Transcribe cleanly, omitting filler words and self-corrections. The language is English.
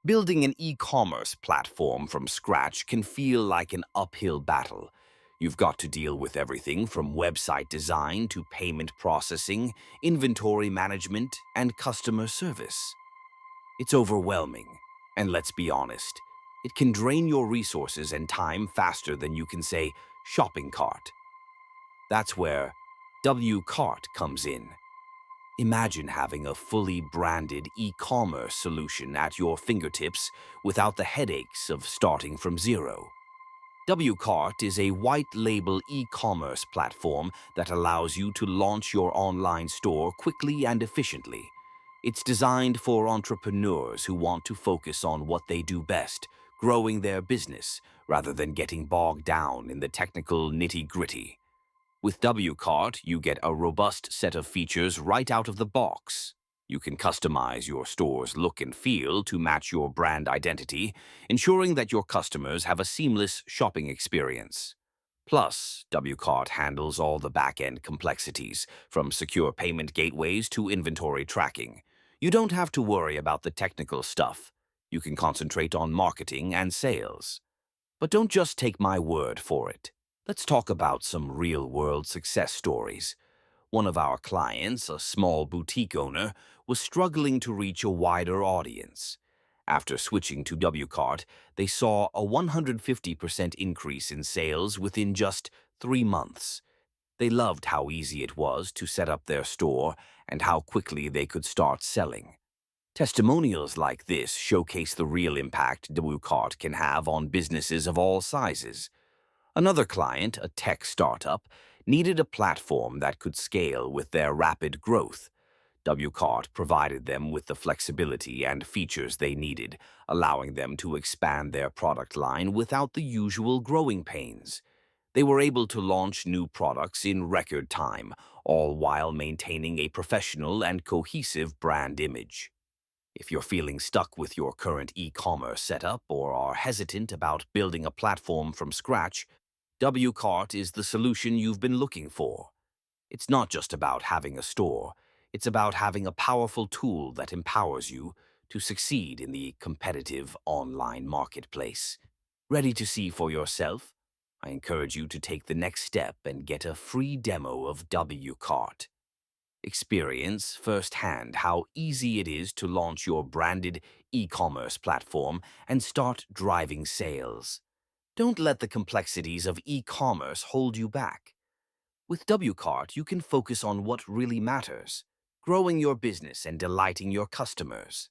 Building an e-commerce platform from scratch can feel like an uphill battle. You've got to deal with everything from website design to payment processing, inventory management, and customer service. It's overwhelming, and let's be honest, it can drain your resources and time faster than you can say shopping cart. That's where Wcart comes in. Imagine having a fully branded e-commerce solution at your fingertips without the headaches of starting from zero. Wcart is a white-label e-commerce platform that allows you to launch your online store quickly and efficiently. It's designed for entrepreneurs who want to focus on what they do best, growing their business, rather than getting bogged down in the technical nitty-gritty. With Wcart, you get a robust set of features right out of the box. You can customize your store's look and feel to match your brand identity, ensuring that your customers have a seamless shopping experience. Plus, Wcart handles all the back-end complexities, from secure payment gateways to inventory tracking. You don't have to worry about the technical stuff. You can concentrate on marketing and sales. But don't just take my word for it. Let's talk about some real-world success stories. One of our clients, a small boutique owner, was struggling to reach a wider audience. After switching to Wcart, they saw a 150% increase in sales within just 3 months. They loved how easy it was to set up their store and how quickly they could start selling. Testimonials like this showcase the real impact Wcart can have on businesses of all sizes. Another client, a tech startup, needed a platform that could scale with their rapid growth. Wcart provided them with the flexibility and features they needed, allowing them to expand their product line without the usual growing pains. They were able to launch new products in record time, all while maintaining a professional and cohesive brand image. If you're feeling stuck with your current e-commerce setup or are hesitant about building a platform from scratch, Wcart is the solution you've been looking for. It's not just about having a store, it's about having a powerful tool that empowers you to succeed in the competitive online marketplace. Ready to see for yourself? I encourage you to take the next step and get a free demo of Wcart. Experience firsthand how easy it is to launch your branded e-commerce platform and start driving sales. Don't let the complexities of e-commerce hold you back. With Wcart, you can focus on what really matters, growing your business and delighting your customers.